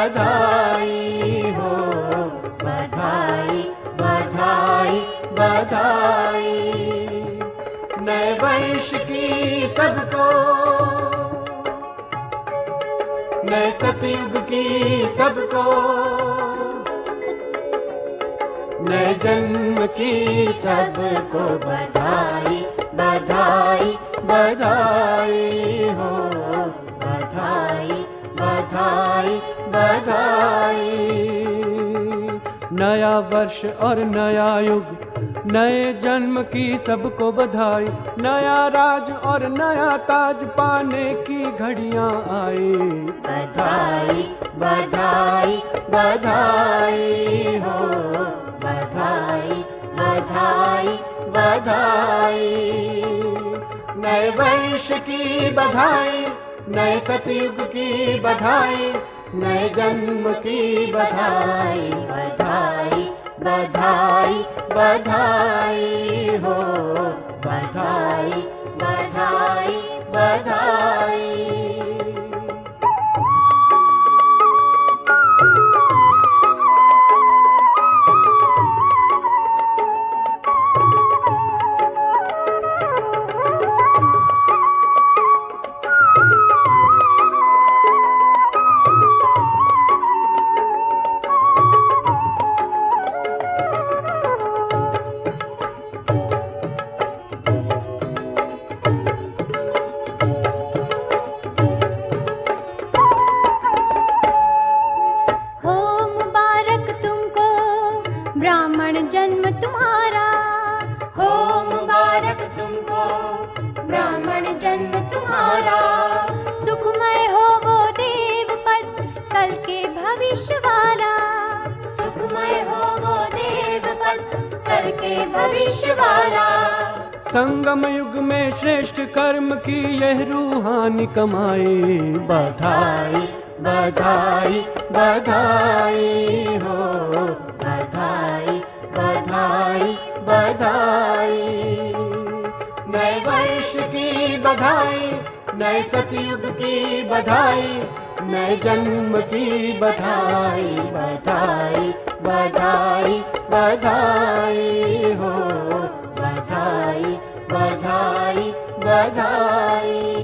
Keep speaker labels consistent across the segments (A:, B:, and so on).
A: बधाई हो, बधाई बधाई बधाई। नए वर्ष की सबको, नए सतयुग की सबको, नए जन्म की सबको बधाई बधाई बधाई हो, बधाई बधाई बधाई।
B: नया वर्ष और नया युग, नए जन्म की सबको बधाई। नया राज और नया ताज पाने की घड़ियां आई।
A: बधाई बधाई बधाई हो, बधाई बधाई बधाई। नए वर्ष की बधाई, नए सतयुग की बधाई, नए जन्म की बधाई, बधाई बधाई बधाई हो, बधाई बधाई बधाई।
C: ब्राह्मण जन्म तुम्हारा,
A: हो मुबारक तुमको ब्राह्मण जन्म तुम्हारा।
C: सुखमय हो वो देव पद कल के भविष्य वाला,
A: सुखमय हो वो देव पद कल के भविष्य वाला।
B: संगम युग में श्रेष्ठ कर्म की यह रूहानी कमाई।
A: बधाई बधाई बधाई हो, बधाई बधाई बधाई। नए वर्ष की बधाई, नए सतयुग की बधाई, नए जन्म की बधाई, बधाई बधाई बधाई हो, बधाई बधाई बधाई।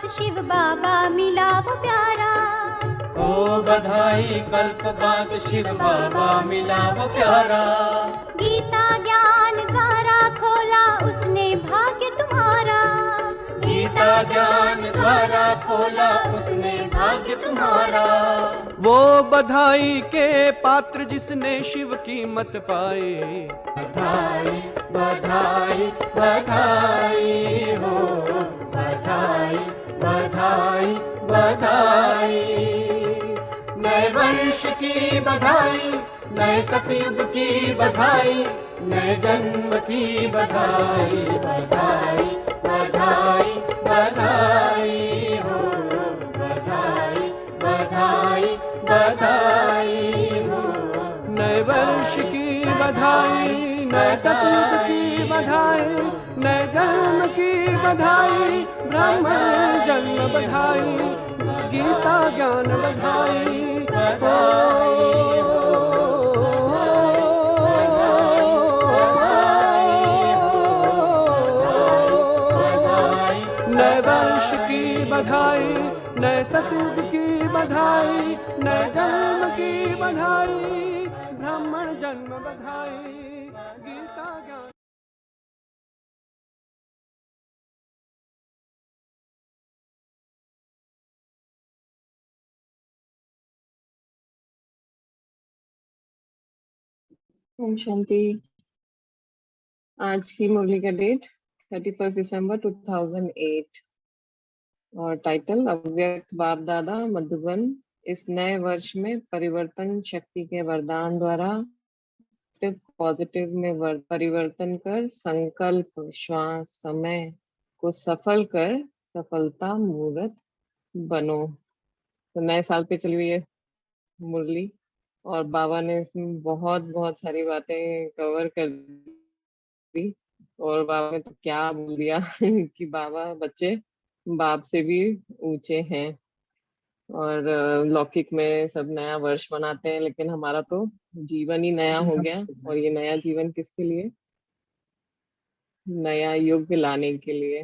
C: शिव बाबा मिला वो प्यारा,
A: हो बधाई कल्प बाद शिव बाबा मिला वो प्यारा।
C: गीता ज्ञान द्वारा खोला उसने भाग्य तुम्हारा,
A: गीता ज्ञान द्वारा खोला उसने भाग्य तुम्हारा।
B: वो बधाई के पात्र जिसने शिव की मत पाई।
A: बधाई बधाई बधाई हो, बधाई बधाई बधाई। नए वर्ष की बधाई, नए सतयुग की बधाई, नए जन्म की बधाई, बधाई बधाई बधाई हो, बधाई बधाई बधाई हो।
B: नए वर्ष की बधाई, नए सतयुग की बधाई, नए जन्म की बधाई, ब्राह्मण जन्म बधाई, गीता ज्ञान बधाई नए वर्ष की बधाई, नए सतयुग की बधाई, नए जन्म की बधाई, ब्राह्मण जन्म बधाई, गीता ज्ञान।
D: ओम शांति। आज की मुरली का डेट 31 दिसंबर 2008। और टाइटल अव्यक्त बाप दादा मधुबन इस नए वर्ष में परिवर्तन शक्ति के वरदान द्वारा पॉजिटिव में परिवर्तन कर संकल्प श्वास समय को सफल कर सफलता मूर्त बनो। तो नए साल पे चली हुई है मुरली, और बाबा ने इसमें बहुत बहुत सारी बातें कवर कर दी। और बाबा ने तो क्या बोल दिया कि बाबा बच्चे बाप से भी ऊंचे हैं। और लौकिक में सब नया वर्ष मनाते हैं, लेकिन हमारा तो जीवन ही नया हो गया। और ये नया जीवन किसके लिए? नया युग लाने के लिए।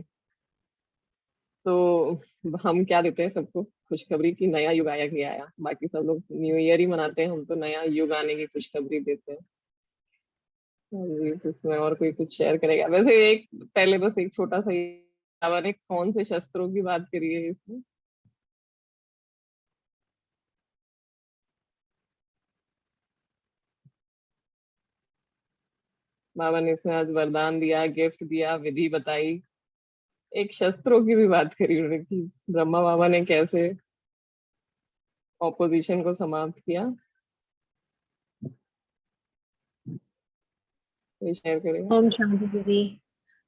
D: तो हम क्या देते हैं सबको? खुशखबरी की नया युग आया कि आया। बाकी सब लोग न्यू ईयर ही मनाते हैं, हम तो नया युग आने की खुशखबरी देते हैं। जी, तो इसमें और कोई कुछ शेयर करेगा? वैसे एक पहले बस एक छोटा सा बाबा ने कौन से शस्त्रों की बात करी है इसमें? बाबा ने इसमें आज वरदान दिया, गिफ्ट दिया, विधि बताई, एक शस्त्रों की भी बात करी उन्होंने कि ब्रह्मा बाबा ने कैसे ऑपोजिशन को समाप्त किया। कोई शेयर करेगा?
E: ओम शांति दीदी।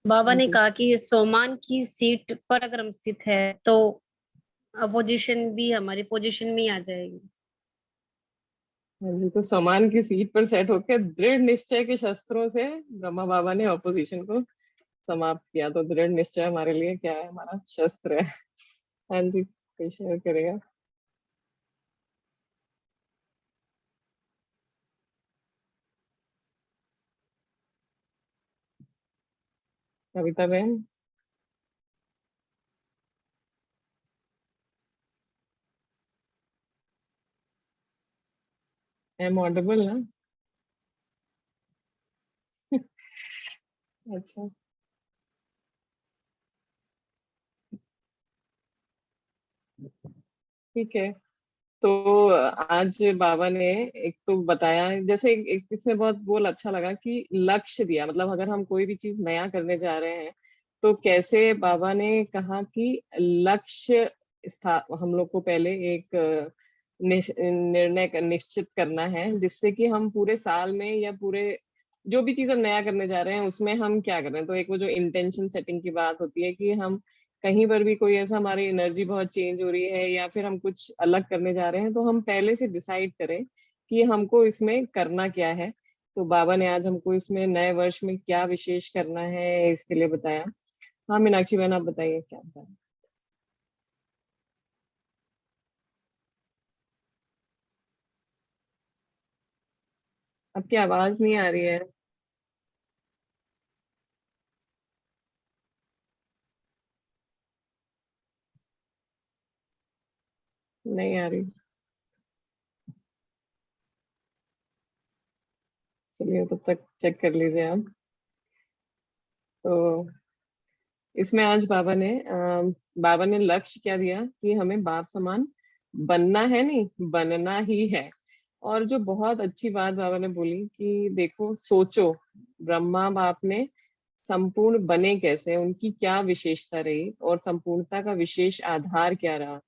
E: बाबा ने
D: जी
E: कहा कि सोमान की सीट पर अगर हम स्थित है तो अपोजिशन भी हमारी पोजीशन में ही आ जाएगी।
D: हाँ जी, तो समान की सीट पर सेट होकर दृढ़ निश्चय के शस्त्रों से ब्रह्मा बाबा ने ऑपोजिशन को समाप्त किया। तो दृढ़ निश्चय हमारे लिए क्या है? हमारा शस्त्र है। हाँ जी, कोई शेयर करेगा? कविता बहन? एम ऑडिबल ना? अच्छा, ठीक है। तो आज बाबा ने एक तो बताया, जैसे एक इसमें बहुत बोल अच्छा लगा कि लक्ष्य दिया। मतलब अगर हम कोई भी चीज नया करने जा रहे हैं तो कैसे बाबा ने कहा कि लक्ष्य हम लोग को पहले एक निश्चित करना है, जिससे कि हम पूरे साल में या पूरे जो भी चीज हम नया करने जा रहे हैं उसमें हम क्या कर रहे हैं। तो एक वो जो इंटेंशन सेटिंग की बात होती है कि हम कहीं पर भी कोई ऐसा हमारी एनर्जी बहुत चेंज हो रही है या फिर हम कुछ अलग करने जा रहे हैं, तो हम पहले से डिसाइड करें कि हमको इसमें करना क्या है। तो बाबा ने आज हमको इसमें नए वर्ष में क्या विशेष करना है इसके लिए बताया। हाँ मीनाक्षी बहन, आप बताइए क्या बताया? आपकी आवाज नहीं आ रही है। नहीं आ रही। चलिए तब तक चेक कर लीजिए आप। तो इसमें आज बाबा ने लक्ष्य क्या दिया कि हमें बाप समान बनना है, नहीं बनना ही है। और जो बहुत अच्छी बात बाबा ने बोली कि देखो सोचो, ब्रह्मा बाप ने संपूर्ण बने कैसे, उनकी क्या विशेषता रही और संपूर्णता का विशेष आधार क्या रहा।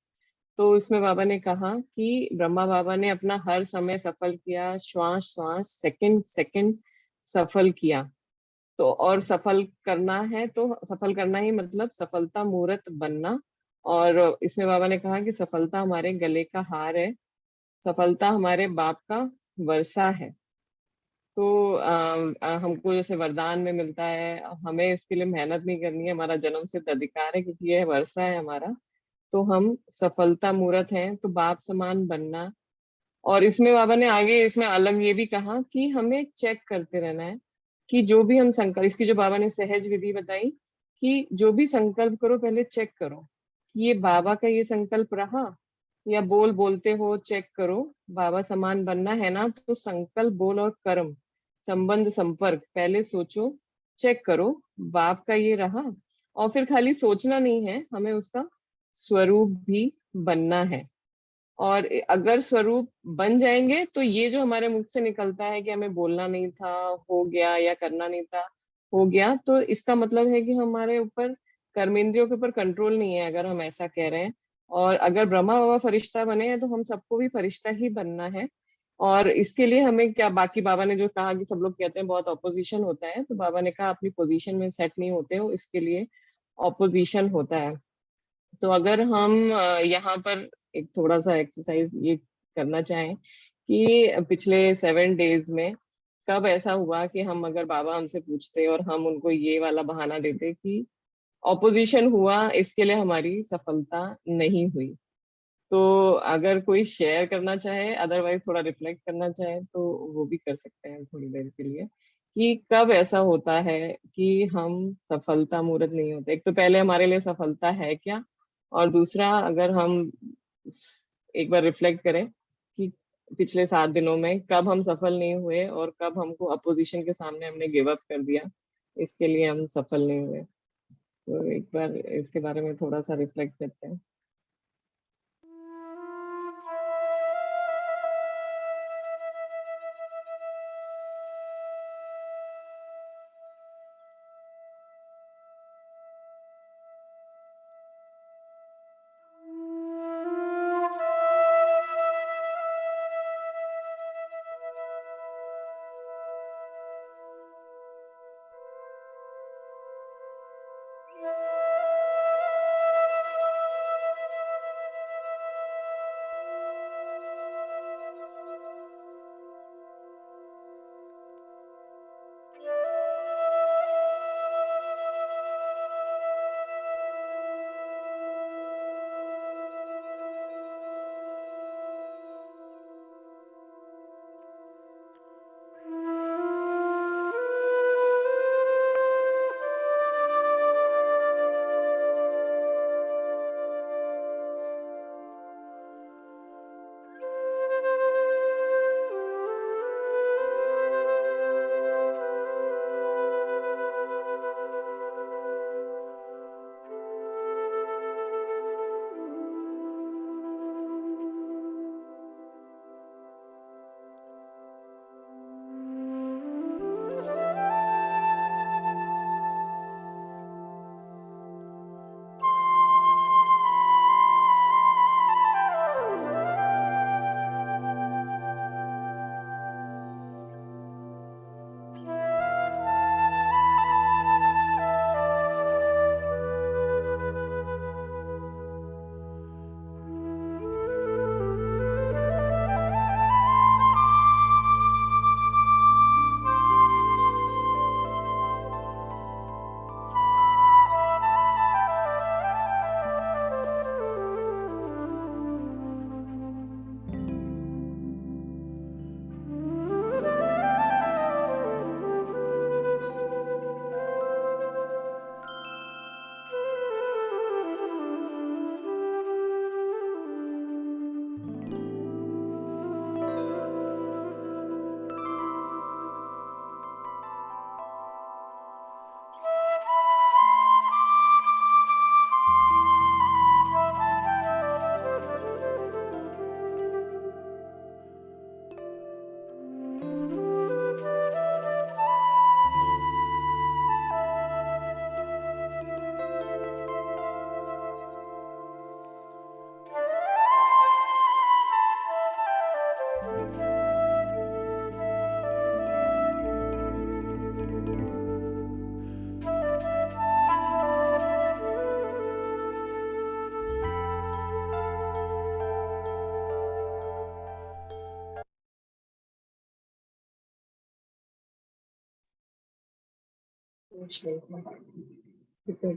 D: तो इसमें बाबा ने कहा कि ब्रह्मा बाबा ने अपना हर समय सफल किया, श्वास श्वास सेकंड सेकंड सफल किया। तो और सफल करना है तो सफल करना ही मतलब सफलता मूर्त बनना। और इसमें बाबा ने कहा कि सफलता हमारे गले का हार है, सफलता हमारे बाप का वर्षा है। तो हमको जैसे वरदान में मिलता है, हमें इसके लिए मेहनत नहीं करनी है, हमारा जन्म सिद्ध अधिकार है क्योंकि यह वर्षा है हमारा। तो हम सफलता मूर्त हैं, तो बाप समान बनना। और इसमें बाबा ने आगे इसमें अलग ये भी कहा कि हमें चेक करते रहना है कि जो भी हम संकल्प, इसकी जो बाबा ने सहज विधि बताई कि जो भी संकल्प करो पहले चेक करो कि ये बाबा का ये संकल्प रहा, या बोलते हो चेक करो। बाबा समान बनना है ना, तो संकल्प बोल और कर्म संबंध संपर्क पहले सोचो, चेक करो बाप का ये रहा। और फिर खाली सोचना नहीं है, हमें उसका स्वरूप भी बनना है। और अगर स्वरूप बन जाएंगे तो ये जो हमारे मुख से निकलता है कि हमें बोलना नहीं था हो गया या करना नहीं था हो गया, तो इसका मतलब है कि हमारे ऊपर कर्मेंद्रियों के ऊपर कंट्रोल नहीं है, अगर हम ऐसा कह रहे हैं। और अगर ब्रह्मा बाबा फरिश्ता बने हैं तो हम सबको भी फरिश्ता ही बनना है। और इसके लिए हमें क्या, बाकी बाबा ने जो कहा कि सब लोग कहते हैं बहुत ऑपोजिशन होता है, तो बाबा ने कहा अपनी पोजीशन में सेट नहीं होते हो, इसके लिए ऑपोजिशन होता है। तो अगर हम यहाँ पर एक थोड़ा सा एक्सरसाइज ये करना चाहें कि पिछले 7 डेज में कब ऐसा हुआ कि हम, अगर बाबा हमसे पूछते और हम उनको ये वाला बहाना देते कि ऑपोजिशन हुआ, इसके लिए हमारी सफलता नहीं हुई। तो अगर कोई शेयर करना चाहे, अदरवाइज थोड़ा रिफ्लेक्ट करना चाहे, तो वो भी कर सकते हैं थोड़ी देर के लिए, कि कब ऐसा होता है कि हम सफलता मूर्त नहीं होते। एक तो पहले हमारे लिए सफलता है क्या, और दूसरा अगर हम एक बार रिफ्लेक्ट करें कि पिछले 7 दिनों में कब हम सफल नहीं हुए और कब हमको अपोजिशन के सामने हमने गिव अप कर दिया, इसके लिए हम सफल नहीं हुए। तो एक बार इसके बारे में थोड़ा सा रिफ्लेक्ट करते हैं।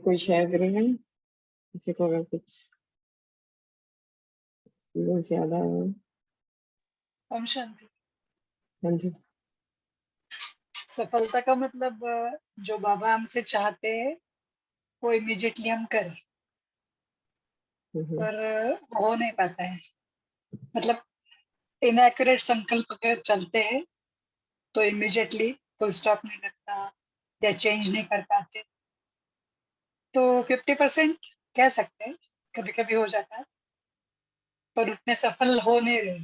D: कोई शेयर करेगा, किसी को अगर कुछ ज्यादा हो?
F: ओम शांति।
D: हाँ जी।
F: सफलता का मतलब जो बाबा हमसे चाहते हैं वो इमीडिएटली हम करें, पर हो नहीं पाता है। मतलब इनएक्यूरेट संकल्प अगर चलते हैं तो इमीडिएटली फुल स्टॉप नहीं लगता या चेंज नहीं कर पाते। तो 50% कह सकते हैं, कभी कभी हो जाता है, पर उतने सफल हो नहीं रहे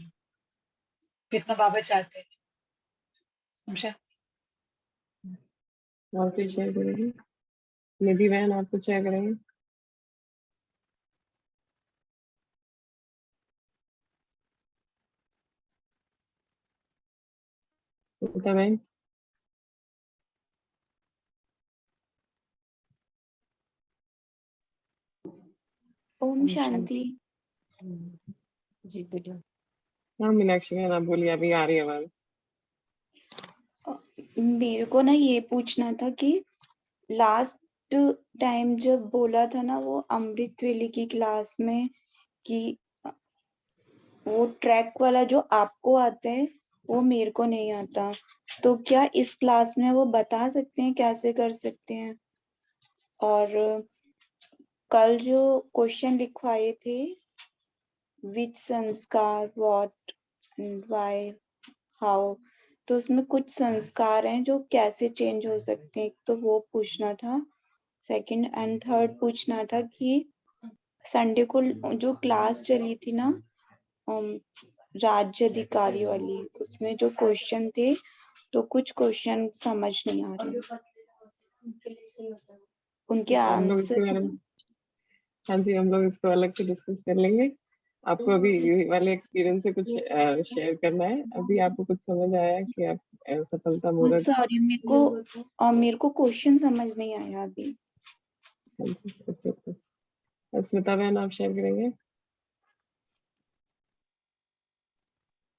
F: जितना बाबा चाहते हैं। ओम शांति।
D: और कोई शेयर करेगी? निधि बहन, आप कुछ शेयर करेंगे? अस्मिता बहन।
G: ओम शांति।
H: जी बोलिए।
D: हाँ मीनाक्षी बहन आप बोलिए, अभी आ रही है आवाज।
G: मेरे को ना ये पूछना था कि लास्ट टाइम जब बोला था ना वो अमृत वेली की क्लास में कि वो ट्रैक वाला जो आपको आता है वो मेरे को नहीं आता, तो क्या इस क्लास में वो बता सकते हैं कैसे कर सकते हैं? और कल जो क्वेश्चन लिखवाए थे विच संस्कार व्हाट एंड व्हाई हाउ, तो उसमें कुछ संस्कार हैं जो कैसे चेंज हो सकते हैं, तो वो पूछना था। सेकंड एंड थर्ड पूछना था कि संडे को जो क्लास चली थी ना राज्य अधिकारी वाली, उसमें जो क्वेश्चन थे तो कुछ क्वेश्चन समझ नहीं आ रहे, उनके
D: हम लोग इसके बारे
G: आंसर।
D: में, हाँ जी हम लोग इसको अलग से डिस्कस कर लेंगे। आपको अभी ये वाले एक्सपीरियंस से कुछ शेयर करना है? अभी आपको कुछ समझ आया कि आप सफलता मूर्त?
G: सॉरी मेरे को क्वेश्चन समझ नहीं आया अभी।
D: हाँ जी अच्छा। अस्मिता बहन आप शेयर करेंगे?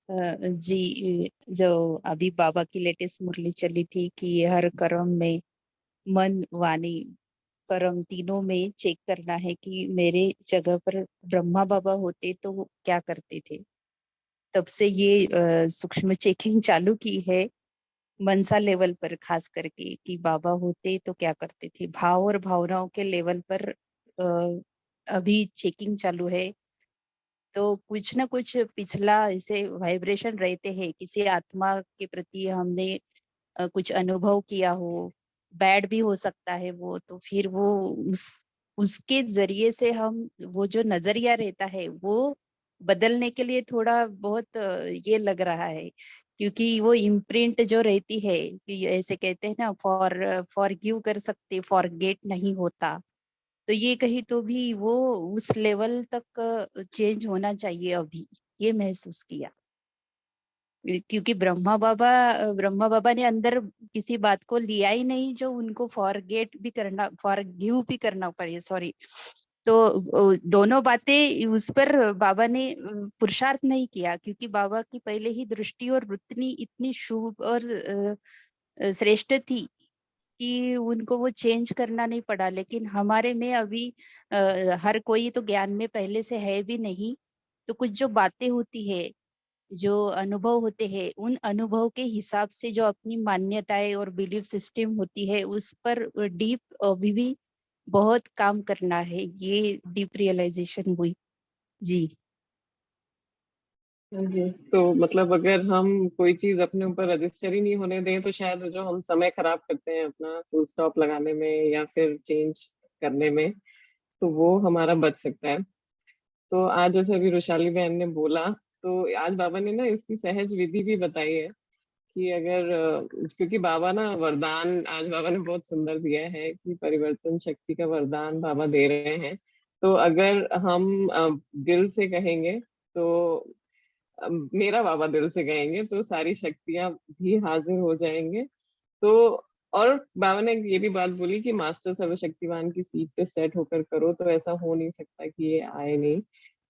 H: जी, जो अभी बाबा की लेटेस्ट मुरली चली थी कि हर कर्म में मन वाणी कर्म तीनों में चेक करना है कि मेरे जगह पर ब्रह्मा बाबा होते तो वो क्या करते थे। तब से ये सूक्ष्म चेकिंग चालू की है मनसा लेवल पर, खास करके कि बाबा होते तो क्या करते थे। भाव और भावनाओं के लेवल पर अभी चेकिंग चालू है। तो कुछ ना कुछ पिछला ऐसे वाइब्रेशन रहते हैं, किसी आत्मा के प्रति हमने कुछ अनुभव किया हो, बैड भी हो सकता है वो, तो फिर वो उसके जरिए से हम वो जो नजरिया रहता है वो बदलने के लिए थोड़ा बहुत ये लग रहा है, क्योंकि वो इम्प्रिंट जो रहती है कि ऐसे कहते हैं ना, फॉरगिव कर सकते, फॉरगेट नहीं होता। तो ये कहीं तो भी वो उस लेवल तक चेंज होना चाहिए अभी, ये महसूस किया। क्योंकि ब्रह्मा बाबा ने अंदर किसी बात को लिया ही नहीं जो उनको फॉरगेट भी करना, फॉरगिव भी करना पड़े, सॉरी। तो दोनों बातें उस पर बाबा ने पुरुषार्थ नहीं किया, क्योंकि बाबा की पहले ही दृष्टि और वृत्ति इतनी शुभ और श्रेष्ठ थी कि उनको वो चेंज करना नहीं पड़ा। लेकिन हमारे में अभी हर कोई तो ज्ञान में पहले से है भी नहीं, तो कुछ जो बातें होती है, जो अनुभव होते हैं, उन अनुभव के हिसाब से जो अपनी मान्यताएं और बिलीफ सिस्टम होती है उस पर डीप अभी भी बहुत काम करना है। ये डीप रियलाइजेशन हुई जी।
D: हाँ जी, तो मतलब अगर हम कोई चीज अपने ऊपर रजिस्टर ही नहीं होने दें तो शायद जो हम समय खराब करते हैं अपना फुल स्टॉप लगाने में या फिर चेंज करने में, तो वो हमारा बच सकता है। तो आज जैसे अभी रुशाली बहन ने बोला, तो आज बाबा ने ना इसकी सहज विधि भी बताई है कि अगर क्योंकि बाबा ना वरदान आज बाबा ने बहुत सुंदर दिया है कि परिवर्तन शक्ति का वरदान बाबा दे रहे हैं। तो अगर हम दिल से कहेंगे तो मेरा बाबा दिल से कहेंगे तो सारी शक्तियां भी हाजिर हो जाएंगे। तो और बाबा ने ये भी बात बोली कि मास्टर सर्वशक्तिमान की सीट पे सेट होकर करो, तो ऐसा हो नहीं सकता कि ये आए नहीं।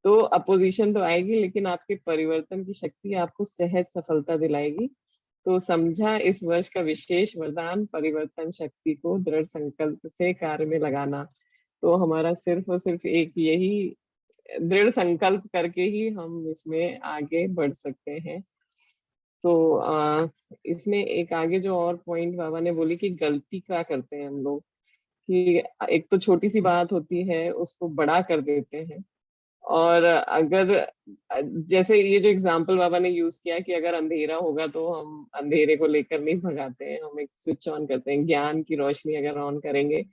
D: तो अपोजिशन तो आएगी लेकिन आपके परिवर्तन की शक्ति आपको सहज सफलता दिलाएगी। तो समझा इस वर्ष का विशेष वरदान परिवर्तन शक्ति को दृढ़ संकल्प से कार्य में लगाना। तो हमारा सिर्फ और सिर्फ एक यही दृढ़ संकल्प करके ही हम इसमें आगे बढ़ सकते हैं। तो इसमें एक आगे जो और पॉइंट बाबा ने बोली कि गलती क्या करते हैं हम लोग, कि एक तो छोटी सी बात होती है उसको बड़ा कर देते हैं। और अगर जैसे ये जो एग्जांपल बाबा ने यूज किया कि अगर अंधेरा होगा तो हम अंधेरे को लेकर नहीं भगाते हैं, हम एक स्विच ऑन करते हैं। ज्ञान की रोशनी अगर ऑन करेंगे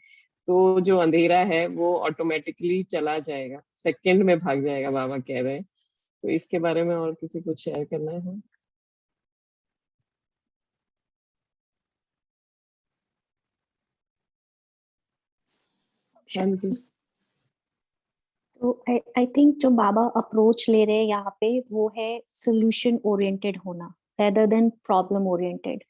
D: तो जो अंधेरा है वो ऑटोमेटिकली चला जाएगा, सेकंड में भाग जाएगा, बाबा कह रहे हैं। तो इसके बारे में और किसी को शेयर करना है? हाँ जी।
I: तो आई थिंक जो बाबा अप्रोच ले रहे हैं यहाँ पे वो है सोल्यूशन ओरिएंटेड होना rather than प्रॉब्लम ओरिएंटेड।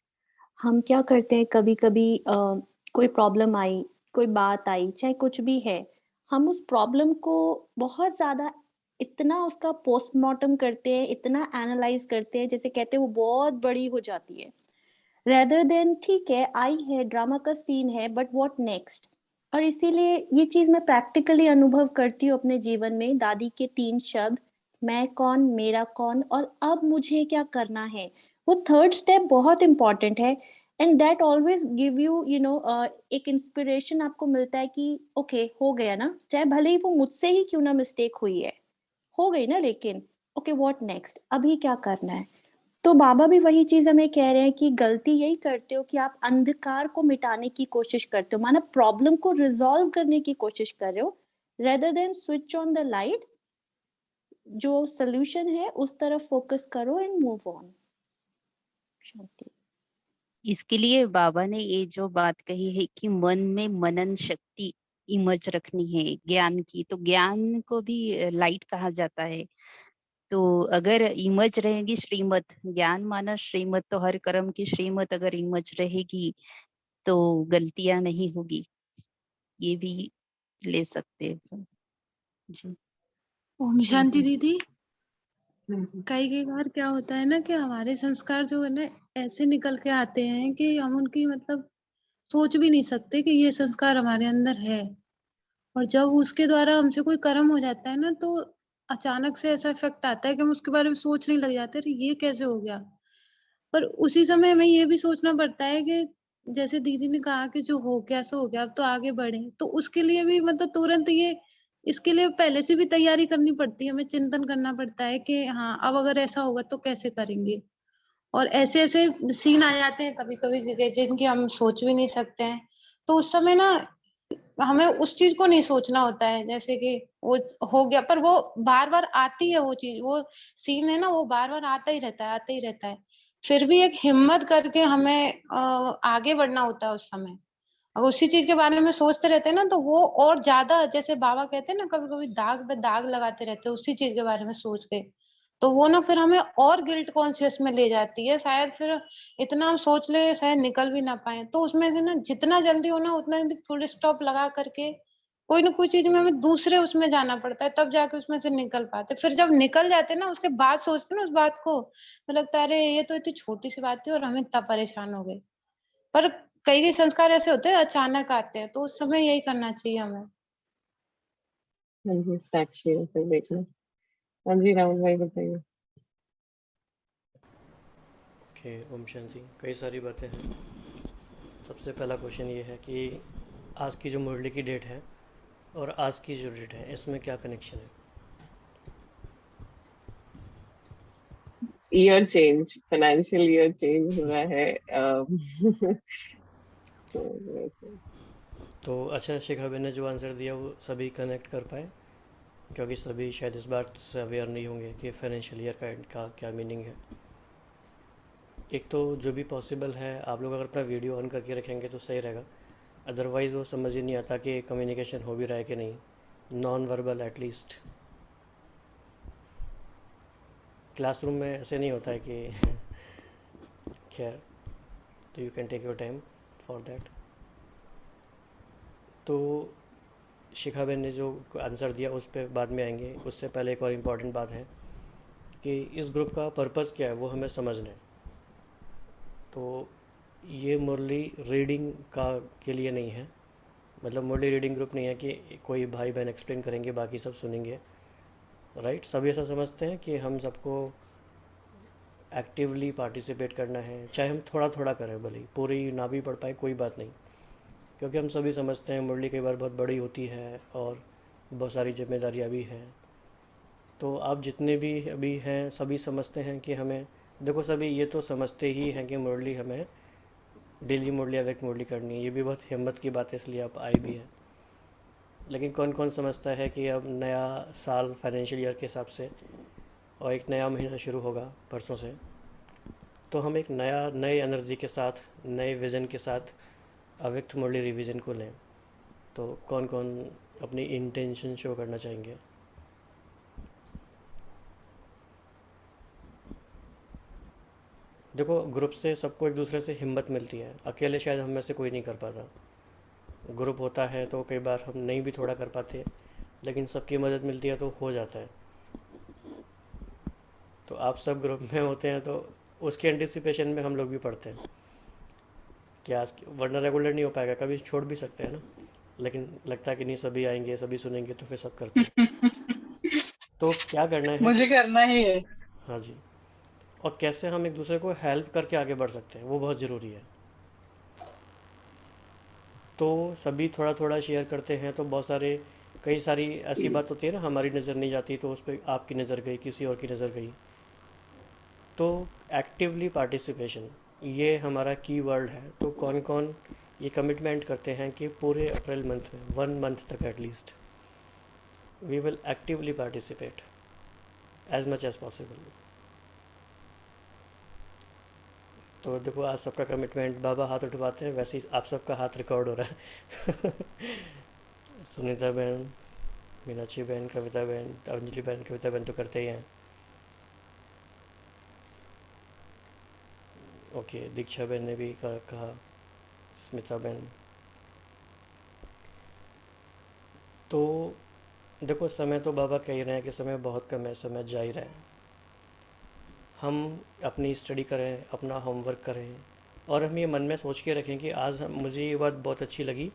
I: हम क्या करते हैं कभी कभी कोई प्रॉब्लम आई, कोई बात आई, चाहे कुछ भी है, हम उस प्रॉब्लम को बहुत ज्यादा इतना उसका पोस्टमार्टम करते हैं, इतना एनालाइज करते हैं, जैसे कहते हैं वो बहुत बड़ी हो जाती है, रेदर देन ठीक है आई है, ड्रामा का सीन है, बट व्हाट नेक्स्ट। और इसीलिए ये चीज मैं प्रैक्टिकली अनुभव करती हूँ अपने जीवन में। दादी के 3 शब्द, मैं कौन, मेरा कौन, और अब मुझे क्या करना है, वो थर्ड स्टेप बहुत इंपॉर्टेंट है। And that always give you you know एक इंस्पिरेशन आपको मिलता है कि ओके हो गया ना, चाहे भले ही वो मुझसे ही क्यों ना मिस्टेक हुई है, हो गई ना, लेकिन ओके व्हाट नेक्स्ट, अभी क्या करना है। तो बाबा भी वही चीज हमें कह रहे हैं कि गलती यही करते हो कि आप अंधकार को मिटाने की कोशिश करते हो, माना प्रॉब्लम को रिजॉल्व करने की कोशिश कर रहे हो, rather than switch on the light, जो सोल्यूशन है उस तरफ फोकस करो एंड मूव ऑन। शांति।
H: इसके लिए बाबा ने ये जो बात कही है कि मन में मनन शक्ति इमज रखनी है ज्ञान की, तो ज्ञान को भी लाइट कहा जाता है। तो अगर इमज रहेगी श्रीमत, ज्ञान माना श्रीमत, तो हर कर्म की श्रीमत अगर इमज रहेगी तो गलतियां नहीं होगी, ये भी ले सकते हैं। जी
J: ओम शांति दीदी।
D: हाँ जी।
J: कई कई बार क्या होता है ना कि हमारे संस्कार जो है ना ऐसे निकल के आते हैं कि हम उनकी मतलब सोच भी नहीं सकते कि ये संस्कार हमारे अंदर है। और जब उसके द्वारा हमसे कोई कर्म हो जाता है ना तो अचानक से ऐसा इफेक्ट आता है कि हम उसके बारे में सोचने लग जाते हैं, अरे ये कैसे हो गया। पर उसी समय हमें ये भी सोचना पड़ता है कि जैसे दीदी ने कहा कि जो हो गया सो हो गया, अब तो आगे बढ़े। तो उसके लिए भी मतलब तुरंत ये इसके लिए पहले से भी तैयारी करनी पड़ती है, हमें चिंतन करना पड़ता है कि हाँ अब अगर ऐसा होगा तो कैसे करेंगे। और ऐसे ऐसे सीन आ जाते हैं कभी कभी जिनकी हम सोच भी नहीं सकते हैं। तो उस समय ना हमें उस चीज को नहीं सोचना होता है, जैसे कि वो हो गया, पर वो बार बार आती है, वो चीज वो सीन है ना वो बार बार आता ही रहता है, आता ही रहता है। फिर भी एक हिम्मत करके हमें आगे बढ़ना होता है उस समय। अगर उसी चीज के बारे में सोचते रहते हैं ना तो वो और ज्यादा, जैसे बाबा कहते हैं ना, कभी कभी दाग पे दाग लगाते रहते हैं उसी चीज के बारे में सोच के। तो वो ना फिर हमें और गिल्ट कॉन्शियस में ले जाती है, शायद फिर इतना हम सोच ले शायद निकल भी ना पाए। तो उसमें से ना जितना जल्दी हो ना उतना जल्दी फुल स्टॉप लगा करके कोई ना कोई चीज में हमें दूसरे उसमें जाना पड़ता है, तब जाके उसमें से निकल पाते। फिर जब निकल जाते ना उसके बाद सोचते ना उस बात को, तो लगता है अरे ये तो इतनी छोटी सी बात थी और हम इतना परेशान हो गए। पर कई कई संस्कार ऐसे होते हैं अचानक आते हैं, तो उस समय यही करना चाहिए हमें।
D: हाँ जी, साक्षी है फिर देखना। हाँ जी, राहुल भाई बताइए।
K: ओके, ओम शांति। कई सारी बातें हैं। सबसे पहला क्वेश्चन ये है कि आज की जो मुरली की डेट है और आज की जो डेट है इसमें क्या कनेक्शन है।
D: Year change, financial year change हुआ है। तो वैसे।
K: तो अच्छा, शिखा बहन ने जो आंसर दिया वो सभी कनेक्ट कर पाए, क्योंकि सभी शायद इस बात से अवेयर नहीं होंगे कि फाइनेंशियल ईयर का क्या मीनिंग है। एक तो जो भी पॉसिबल है आप लोग अगर अपना वीडियो ऑन करके रखेंगे तो सही रहेगा, अदरवाइज़ वो समझ ही नहीं आता कि कम्युनिकेशन हो भी रहा है कि नहीं, नॉन वर्बल एटलीस्ट। क्लासरूम में ऐसे नहीं होता है कि खैर, तो you can take your time for that. तो शिखा बहन ने जो आंसर दिया उस पर बाद में आएंगे, उससे पहले एक और इम्पॉर्टेंट बात है कि इस ग्रुप का पर्पज़ क्या है वो हमें समझना है। तो ये मुरली रीडिंग का के लिए नहीं है, मतलब मुरली रीडिंग ग्रुप नहीं है कि कोई भाई बहन एक्सप्लेन करेंगे बाकी सब सुनेंगे, राइट। सभी ऐसा समझते हैं कि हम सबको एक्टिवली पार्टिसिपेट करना है, चाहे हम थोड़ा थोड़ा करें, भले ही पूरी ना भी पढ़ पाए कोई बात नहीं, क्योंकि हम सभी समझते हैं मुरली कई बार बहुत बड़ी होती है और बहुत सारी जिम्मेदारियाँ भी हैं। तो आप जितने भी अभी हैं सभी समझते हैं कि हमें, देखो सभी ये तो समझते ही हैं कि मुरली हमें डेली मुरली अवेक मुरली करनी है, ये भी बहुत हिम्मत की बात है, इसलिए आप आए भी हैं। लेकिन कौन कौन समझता है कि अब नया साल फाइनेंशियल ईयर के हिसाब से और एक नया महीना शुरू होगा परसों से, तो हम एक नए एनर्जी के साथ, नए विज़न के साथ अव्यक्त मुरली रिवीजन को लें। तो कौन कौन अपनी इंटेंशन शो करना चाहेंगे। देखो ग्रुप से सबको एक दूसरे से हिम्मत मिलती है, अकेले शायद हम में से कोई नहीं कर पाता। ग्रुप होता है तो कई बार हम नहीं भी थोड़ा कर पाते, लेकिन सबकी मदद मिलती है तो हो जाता है। तो आप सब ग्रुप में होते हैं तो उसके एंटिसिपेशन में हम लोग भी पढ़ते हैं कि आज वरना रेगुलर नहीं हो पाएगा, कभी छोड़ भी सकते हैं ना, लेकिन लगता है कि नहीं सभी आएंगे सभी सुनेंगे तो फिर सब करते हैं। तो क्या करना है?
F: मुझे करना ही है।
K: हाँ जी, और कैसे हम एक दूसरे को हेल्प करके आगे बढ़ सकते हैं वो बहुत ज़रूरी है। तो सभी थोड़ा थोड़ा शेयर करते हैं तो बहुत सारे कई सारी ऐसी बात होती है ना, हमारी नज़र नहीं जाती तो उस पर आपकी नज़र गई, किसी और की नज़र गई। तो एक्टिवली पार्टिसिपेशन ये हमारा की वर्ड है। तो कौन कौन ये कमिटमेंट करते हैं कि पूरे अप्रैल मंथ में 1 मंथ तक at least we will actively participate as much as possible. तो देखो आज सबका कमिटमेंट, बाबा हाथ उठवाते हैं वैसे ही आप सबका हाथ रिकॉर्ड हो रहा है। सुनीता बहन, मीनाक्षी बहन, कविता बहन, अंजलि बहन, कविता बहन तो करते ही हैं। ओके, दीक्षा बहन ने भी कहा, स्मिता बहन। तो देखो समय तो बाबा कह ही रहे हैं कि समय बहुत कम है, समय जा ही रहा है। हम अपनी स्टडी करें, अपना होमवर्क करें, और हम ये मन में सोच के रखें कि आज मुझे ये बात बहुत अच्छी लगी,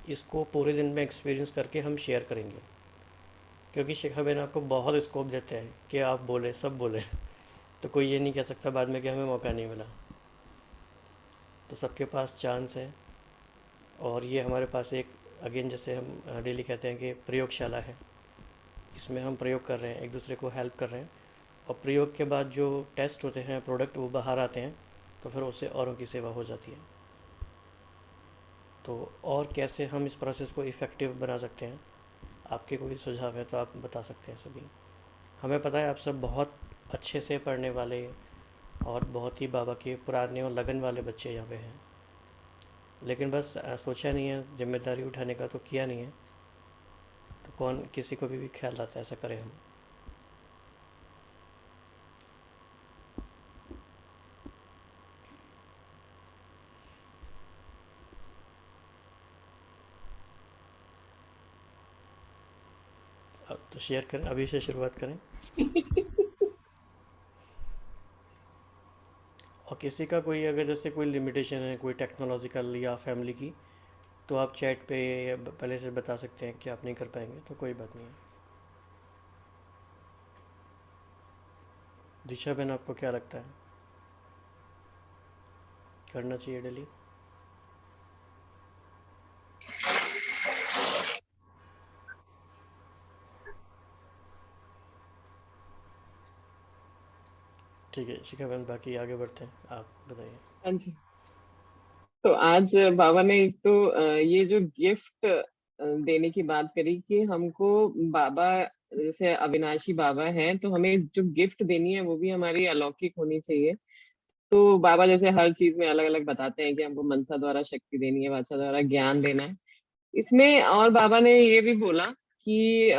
K: इसको पूरे दिन में एक्सपीरियंस करके हम शेयर करेंगे। क्योंकि शिखा बहन आपको बहुत स्कोप देते हैं कि आप बोलें, सब बोलें। तो कोई ये नहीं कह सकता बाद में कि हमें मौका नहीं मिला। तो सबके पास चांस है, और ये हमारे पास एक अगेन जैसे हम डेली कहते हैं कि प्रयोगशाला है। इसमें हम प्रयोग कर रहे हैं, एक दूसरे को हेल्प कर रहे हैं, और प्रयोग के बाद जो टेस्ट होते हैं, प्रोडक्ट वो बाहर आते हैं, तो फिर उससे औरों की सेवा हो जाती है। तो और कैसे हम इस प्रोसेस को इफ़ेक्टिव बना सकते हैं, आपके कोई सुझाव है तो आप बता सकते हैं सभी। हमें पता है आप सब बहुत अच्छे से पढ़ने वाले और बहुत ही बाबा के पुराने और लगन वाले बच्चे यहाँ पे हैं, लेकिन बस सोचा नहीं है, जिम्मेदारी उठाने का तो किया नहीं है। तो कौन किसी को भी ख्याल आता है ऐसा करें हम। अब तो शेयर करें, अभी से शुरुआत करें। और किसी का कोई अगर जैसे कोई लिमिटेशन है, कोई टेक्नोलॉजिकल या फैमिली की, तो आप चैट पे या पहले से बता सकते हैं कि आप नहीं कर पाएंगे, तो कोई बात नहीं है। दिशा बहन आपको क्या लगता है, करना चाहिए डेली? ठीक है शिखा बहन, बाकी आगे बढ़ते हैं, आप बताइए।
D: हाँ जी। तो आज बाबा ने एक तो ये जो गिफ्ट देने की बात करी कि हमको बाबा जैसे अविनाशी बाबा हैं, तो हमें जो गिफ्ट देनी है वो भी हमारी अलौकिक होनी चाहिए। तो बाबा जैसे हर चीज में अलग अलग बताते हैं कि हमको मनसा द्वारा शक्ति देनी है, वाचा द्वारा ज्ञान देना है। इसमें और बाबा ने ये भी बोला कि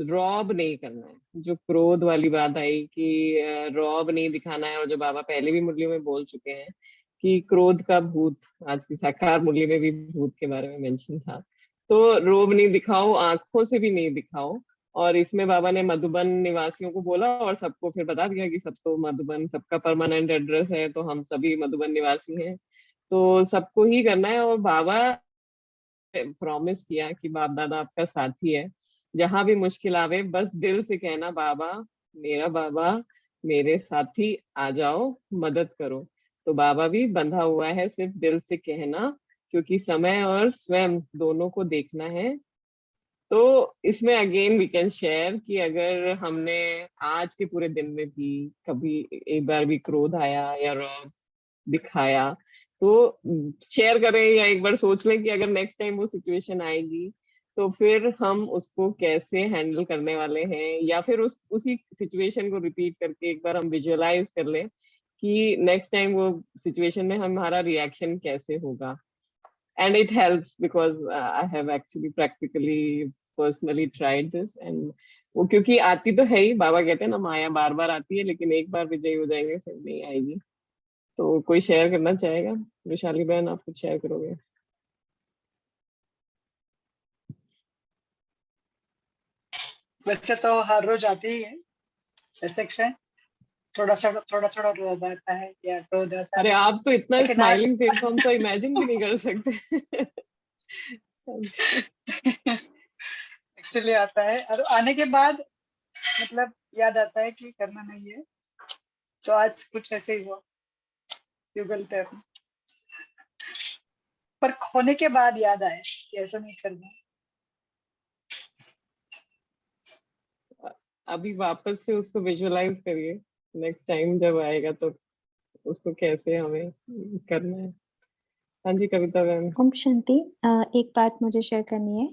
D: रौब नहीं करना है। जो क्रोध वाली बात आई कि रौब नहीं दिखाना है, और जो बाबा पहले भी मुरली में बोल चुके हैं कि क्रोध का भूत, आज की साकार मुरली में भी भूत के बारे में मेंशन था। तो रोब नहीं दिखाओ, आंखों से भी नहीं दिखाओ। और इसमें बाबा ने मधुबन निवासियों को बोला और सबको फिर बता दिया कि सब तो मधुबन सबका परमानेंट एड्रेस है, तो हम सभी मधुबन निवासी हैं, तो सबको ही करना है। और बाबा प्रॉमिस किया कि बाप दादा आपका साथी है, जहां भी मुश्किल आवे बस दिल से कहना, बाबा मेरा बाबा मेरे साथी, आ जाओ मदद करो। तो बाबा भी बंधा हुआ है, सिर्फ दिल से कहना, क्योंकि समय और स्वयं दोनों को देखना है। तो इसमें अगेन वी कैन शेयर कि अगर हमने आज के पूरे दिन में भी कभी एक बार भी क्रोध आया या रौब दिखाया, तो शेयर करें या एक बार सोच लें कि अगर नेक्स्ट टाइम वो सिचुएशन आएगी तो फिर हम उसको कैसे हैंडल करने वाले हैं, या फिर उसी सिचुएशन को रिपीट करके एक बार हम विजुअलाइज कर लें कि नेक्स्ट टाइम वो सिचुएशन में हमारा रिएक्शन कैसे होगा। And it helps because I have actually practically personally tried this. And वो क्योंकि आती तो है ही, बाबा कहते हैं ना माया बार बार आती है, लेकिन एक बार विजयी हो जाएंगे फिर नहीं आएगी। तो कोई शेयर करना चाहेगा? वैशाली बहन, आप कुछ शेयर करोगे?
F: वैसे तो हर रोज आती ही है सेक्शन, थोड़ा थोड़ा रोब आता है या क्रोध आता
D: अरे
F: है,
D: आप तो इतना
F: लेकिन आज
D: स्माइलिंग फेस हम तो इमेजिन भी नहीं कर सकते।
F: एक्चुअली आता है, और आने के बाद मतलब याद आता है कि करना नहीं है, तो आज कुछ ऐसे ही हुआ गूगल टर्न, पर खोने के बाद याद आया कि ऐसा नहीं करना।
D: अभी वापस से उसको विजुअलाइज करिए, नेक्स्ट टाइम जब आएगा तो उसको कैसे हमें करना है। हाँ जी कविता बहन।
I: ओम शांति। एक बात मुझे शेयर करनी है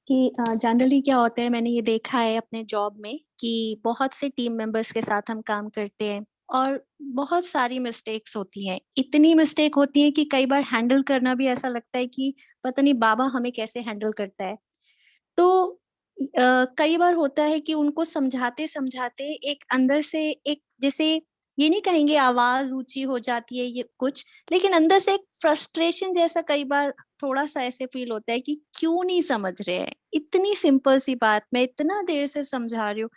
I: कि जनरली क्या होता है, मैंने ये देखा है अपने जॉब में कि बहुत से टीम मेंबर्स के साथ हम काम करते हैं और बहुत सारी मिस्टेक्स होती हैं। इतनी मिस्टेक होती है कि कई बार हैंडल करना भी ऐसा लगता है कि पता नहीं बाबा हमें कैसे हैंडल करता है। तो कई बार होता है कि उनको समझाते समझाते एक अंदर से एक, जैसे ये नहीं कहेंगे आवाज ऊंची हो जाती है ये कुछ, लेकिन अंदर से एक फ्रस्ट्रेशन जैसा कई बार थोड़ा सा ऐसे फील होता है कि क्यों नहीं समझ रहे हैं, इतनी सिंपल सी बात मैं इतना देर से समझा रही हूँ,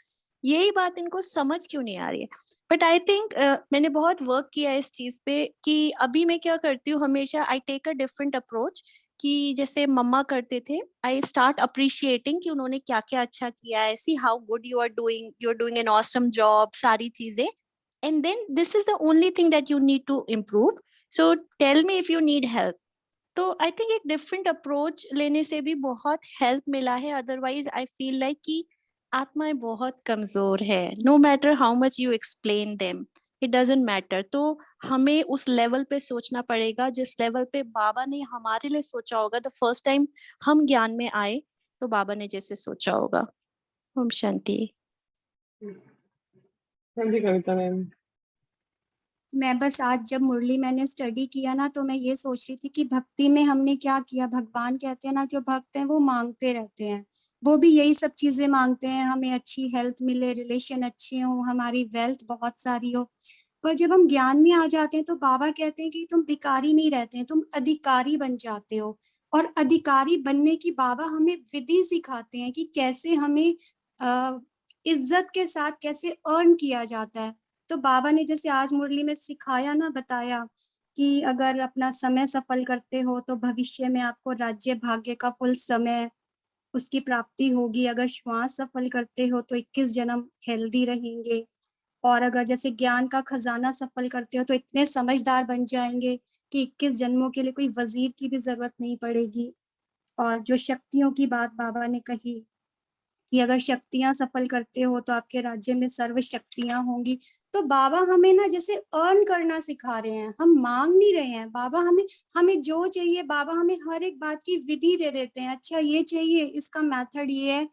I: यही बात इनको समझ क्यों नहीं आ रही है। बट आई थिंक मैंने बहुत वर्क किया है इस चीज पे कि अभी मैं क्या करती हूँ, हमेशा I take a different approach कि जैसे मम्मा करते थे, आई स्टार्ट अप्रिशिएटिंग कि उन्होंने क्या क्या अच्छा किया है, see how good you are doing an awesome job, सारी चीजें, and then this is the only thing that you need to improve, so tell me if you need help. तो आई थिंक एक डिफरेंट अप्रोच लेने से भी बहुत help मिला है, अदरवाइज आई फील लाइक कि आत्माएं बहुत कमजोर है, no matter how much you explain them, it doesn't matter. तो हमें उस लेवल पे सोचना पड़ेगा जिस लेवल पे बाबा ने हमारे लिए सोचा होगा, द फर्स्ट टाइम हम ज्ञान में आए तो बाबा ने जैसे सोचा होगा। ओम शांति।
D: हाँ जी कविता बहन।
L: मैं बस आज जब मुरली मैंने स्टडी किया ना, तो मैं ये सोच रही थी कि भक्ति में हमने क्या किया। भगवान कहते हैं ना, जो भक्त हैं वो मांगते रहते हैं, वो भी यही सब चीजें मांगते हैं, हमें अच्छी हेल्थ मिले, रिलेशन अच्छे हो, हमारी वेल्थ बहुत सारी हो। पर जब हम ज्ञान में आ जाते हैं तो बाबा कहते हैं कि तुम भिखारी नहीं रहते हैं, तुम अधिकारी बन जाते हो। और अधिकारी बनने की बाबा हमें विधि सिखाते हैं कि कैसे हमें इज्जत के साथ कैसे अर्न किया जाता है। तो बाबा ने जैसे आज मुरली में सिखाया ना, बताया कि अगर अपना समय सफल करते हो तो भविष्य में आपको राज्य भाग्य का फुल समय उसकी प्राप्ति होगी। अगर श्वास सफल करते हो तो 21 जन्म हेल्दी रहेंगे। और अगर जैसे ज्ञान का खजाना सफल करते हो तो इतने समझदार बन जाएंगे कि 21 जन्मों के लिए कोई वजीर की भी जरूरत नहीं पड़ेगी। और जो शक्तियों की बात बाबा ने कही कि अगर शक्तियां सफल करते हो तो आपके राज्य में सर्व शक्तियां होंगी। तो बाबा हमें ना जैसे अर्न करना सिखा रहे हैं, हम मांग नहीं रहे हैं। बाबा हमें हमें जो चाहिए, बाबा हमें हर एक बात की विधि दे देते हैं। अच्छा ये चाहिए, इसका मेथड ये है,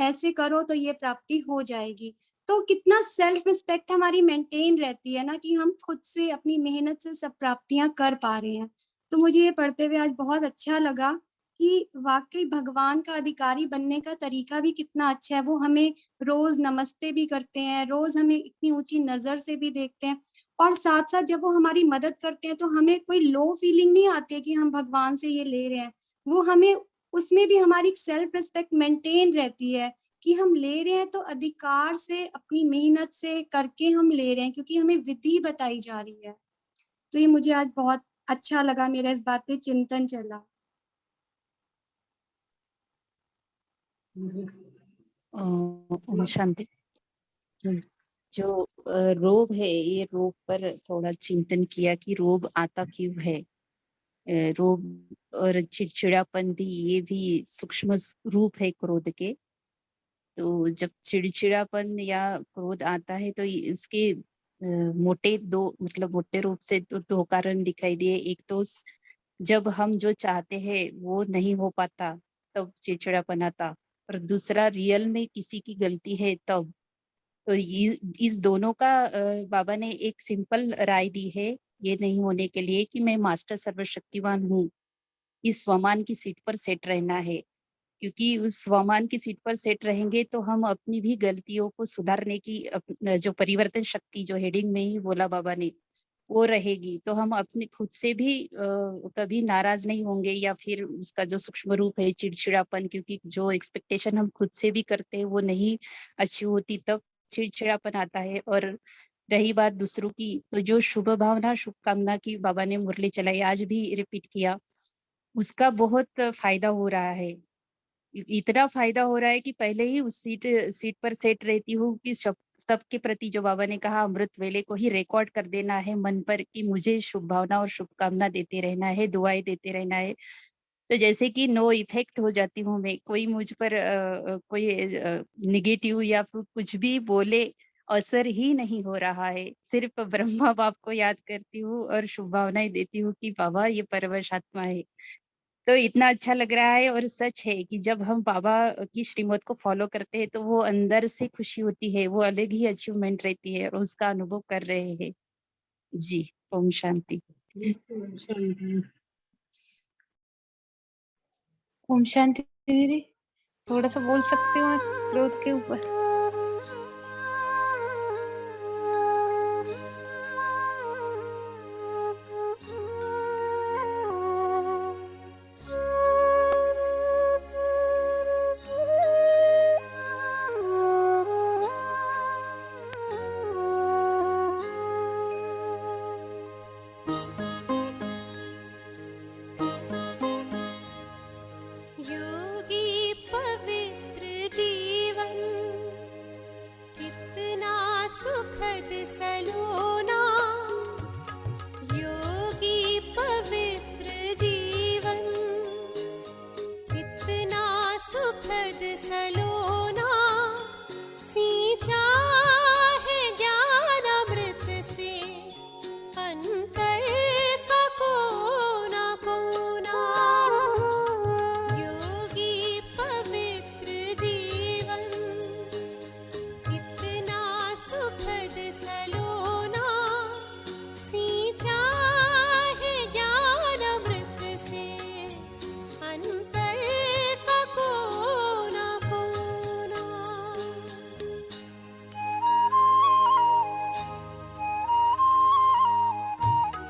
L: ऐसे करो तो ये प्राप्ति हो जाएगी। तो कितना सेल्फ रिस्पेक्ट हमारी मेंटेन रहती है ना, कि हम खुद से अपनी मेहनत से सब प्राप्तियां कर पा रहे हैं। तो मुझे ये पढ़ते हुए आज बहुत अच्छा लगा कि वाकई भगवान का अधिकारी बनने का तरीका भी कितना अच्छा है। वो हमें रोज नमस्ते भी करते हैं, रोज हमें इतनी ऊंची नजर से भी देखते हैं, और साथ साथ जब वो हमारी मदद करते हैं तो हमें कोई लो फीलिंग नहीं आती है कि हम भगवान से ये ले रहे हैं। वो हमें उसमें भी हमारी सेल्फ रिस्पेक्ट मेंटेन रहती है कि हम ले रहे हैं तो अधिकार से, अपनी मेहनत से करके हम ले रहे हैं, क्योंकि हमें विधि बताई जा रही है। तो ये मुझे आज बहुत अच्छा लगा, मेरा इस बात पे चिंतन चला।
H: ओम शांति। जो रोग है, ये रोग पर थोड़ा चिंतन किया कि रोग आता क्यों है। रोग और चिड़चिड़ापन भी, ये भी सूक्ष्म रूप है क्रोध के। तो जब चिड़चिड़ापन या क्रोध आता है तो इसके मोटे दो, मतलब मोटे रूप से दो कारण दिखाई दिए। एक तो जब हम जो चाहते हैं वो नहीं हो पाता तब चिड़चिड़ापन आता, और दूसरा रियल में किसी की गलती है तब। तो इस दोनों का बाबा ने एक सिंपल राय दी है ये नहीं होने के लिए कि मैं मास्टर सर्वशक्तिवान हूँ, इस स्वमान की सीट पर सेट रहना है। क्योंकि उस स्वमान की सीट पर सेट रहेंगे तो हम अपनी भी गलतियों को सुधारने की जो परिवर्तन शक्ति, जो हेडिंग में ही बोला बाबा ने, वो रहेगी, तो हम अपने खुद से भी कभी नाराज नहीं होंगे, या फिर उसका जो सूक्ष्म रूप है चिड़चिड़ापन, क्योंकि जो एक्सपेक्टेशन हम खुद से भी करते हैं वो नहीं अचीव होती, तब चिड़चिड़ापन आता है। और रही बात दूसरों की, तो जो शुभ भावना शुभकामना की बाबा ने मुरली चलाई, आज भी रिपीट किया, उसका बहुत फायदा हो रहा है। इतना फायदा हो रहा है कि पहले ही उस सीट पर सेट रहती हूँ कि सबके प्रति जो बाबा ने कहा अमृत वेले को ही रिकॉर्ड कर देना है मन पर, कि मुझे शुभ भावना और शुभकामना देते रहना है, दुआएं देते रहना है। तो जैसे कि नो इफेक्ट हो जाती हूँ मैं, कोई मुझ पर कोई निगेटिव या फिर कुछ भी बोले, असर ही नहीं हो रहा है। सिर्फ ब्रह्मा बाप को याद करती हूँ और शुभ भावनाएं देती हूँ कि बाबा ये परवश आत्मा है। तो इतना अच्छा लग रहा है, और सच है कि जब हम बाबा की श्रीमत को फॉलो करते हैं तो वो अंदर से खुशी होती है, वो अलग ही अचीवमेंट रहती है, और उसका अनुभव कर रहे हैं। जी, ओम शांति।
J: ओम शांति दीदी, थोड़ा सा बोल सकती हूँ मैं क्रोध के ऊपर?